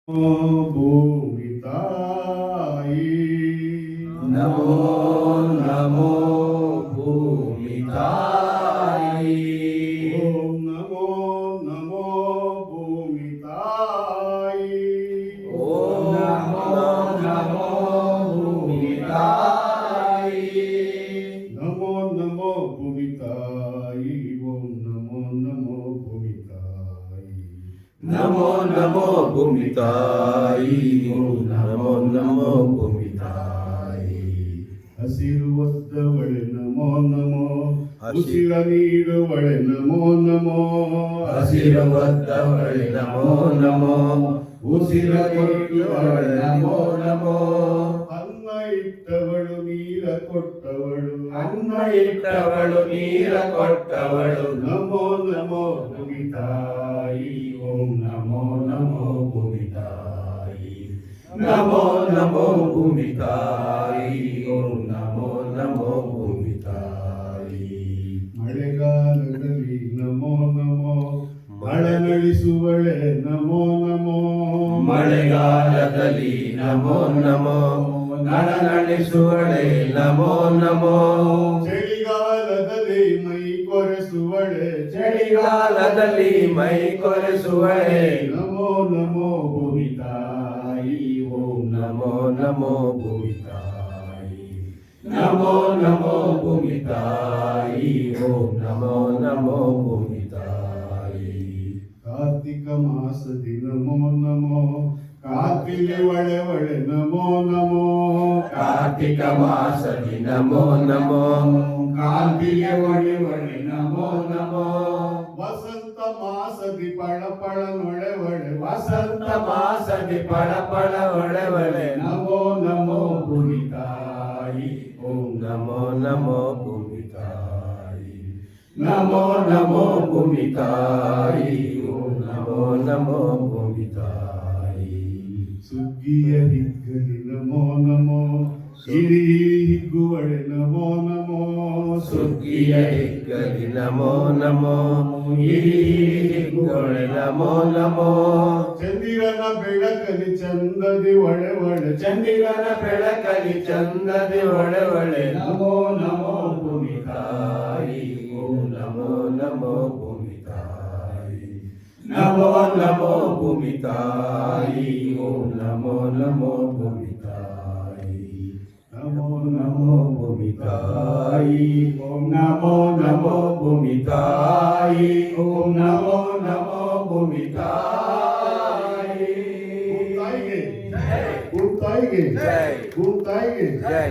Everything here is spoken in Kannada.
ಭೂಮಿ ತಾಯಿ ನಮೋ ನಮೋ ಭೂಮಿ ತಾಯಿ. ಓಂ ನಮೋ ನಮೋ ಭೂಮಿ ತಾಯಿ ಓಂ ನಮೋ ನಮೋ ಭೂಮಿ ತಾಯಿ. ನಮೋ ನಮೋ ಭೂಮಿ ತಾಯಿ ಓಂ ನಮೋ ನಮೋ ಭೂಮಿ ತಾಯಿ ನಮೋ ನಮೋ ಭೂಮಿ ತಾಯಿ. ಓಂ ನಮೋ ನಮೋ ಭೂಮಿ ತಾಯಿ. ಹಸಿರು ಒದ್ದವಳೆ ನಮೋ ನಮೋ ಹಸಿ- ಉಸಿರ ನೀಡುವಳೆ ನಮೋ ನಮೋ ಹಸಿರವದ್ದವಳೆ ನಮೋ ನಮೋ. ಉಸಿರ ಕೊಡುವವಳೆ ನಮೋ ನಮೋ. ಅನ್ನ ಇಟ್ಟವಳು ನೀರ ಕೊಟ್ಟವಳು ಅನ್ನ ಇಟ್ಟವಳು ನೀರ ಕೊಟ್ಟವಳು. ನಮೋ ನಮೋ ಭೂಮಿ ತಾಯಿ ಓಂ ನಮೋ ನಮೋ ಭೂಮಿ ತಾಯಿ ನಮೋ ನಮೋ ಭೂಮಿ ತಾಯಿ. ಓಂ ನಮೋ ನಮೋ ಭೂಮಿ ತಾಯಿ. ಮಳೆಗಾಲದಲ್ಲಿ ನಮೋ ನಮೋ ಮಳೆ ನಡೆಸುವಳೆ ನಮೋ ನಮೋ ಮಳೆಗಾಲದಲ್ಲಿ ನಮೋ ನಮೋ. ನಡೆಸುವಳೆ ನಮೋ ನಮೋ. ಚಳಿಗಾಲದಲ್ಲಿ ಮೈ ಕೊರೆಸುವಳೆ ಚಳಿಗಾಲದಲ್ಲಿ ಮೈ ಕೊರೆಸುವಳೆ. ನಮೋ ನಮೋ ಭೂಮಿ ತಾಯಿ ಓಂ ನಮೋ ನಮೋ ಭೂಮಿ ತಾಯಿ. ನಮೋ ನಮೋ ಭೂಮಿ ತಾಯಿ. ಓಂ ನಮೋ ನಮೋ ಭೂಮಿ ತಾಯಿ. ಕಾರ್ತಿಕ ಮಾಸದಿ ನಮೋ ನಮೋ ಕಾಪಿಲೆ ಒಳೆ ಒಳೆ ನಮೋ ನಮೋ ಕಾರ್ತಿಕ ಮಾಸದಿ ನಮೋ ನಮೋ. ಕಾಂತಿಗೆ ಒಳೆ ಒಳೆ ನಮೋ ನಮೋ. ವಸಂತ ಮಾಸದಿ ಪಳ ಪಳ ನೊಳೆ ಒಳೆ ವಸಂತ ಮಾಸದಿ ಪಳ ಪಳ ಒಳೆ ಒಳೆ. ನಮೋ ನಮೋ ಭೂಮಿ ತಾಯಿ ಓಂ ನಮೋ ನಮೋ ಭೂಮಿ ತಾಯಿ. ನಮೋ ನಮೋ ಭೂಮಿ ತಾಯಿ. ಓಂ ನಮೋ ನಮೋ ಭೂಮಿ ತಾಯಿ. ಸುಗ್ಗಿಯ ಹಿಗ್ಗಲಿ ನಮೋ ನಮೋ ಹಿರಿ ಹಿಗ್ಗುವಳೆ ನಮೋ ನಮೋ ಸುಗ್ಗಿಯ ಹಿಗ್ಗಲಿ ನಮೋ ನಮೋ. ಹಿರಿಗೊಳೆ ನಮೋ ನಮೋ. ಚಂದಿರನ ಬೆಳಕಲಿ ಚಂದದಿ ಒಳೆ ಒಳೆ ಚಂದಿರನ ಬೆಳಕಲಿ ಚಂದದಿ ಒಳೆ ಒಳೆ. ನಮೋ ನಮೋ ಭೂಮಿ ತಾಯಿ. ಓಂ ನಮೋ ನಮೋ ಭೂಮಿ ತಾಯಿ. ನಮೋ ನಮೋ ಭೂಮಿ ತಾಯಿ. ಓಂ ನಮೋ ನಮೋ ಭೂಮಿ ತಾಯಿ. ನಮೋ ನಮೋ ಭೂಮಿ ತಾಯಿ. ಓಂ ನಮೋ ನಮೋ ಭೂಮಿ ತಾಯಿ. ಓಂ ನಮೋ ನಮೋ ಭೂಮಿ ತಾಯಿ. ಭೂತಾಯಿಗೆ ಭೂತಾಯಿಗೆ ಜೈ. ಭೂತಾಯಿಗೆ ಜೈ.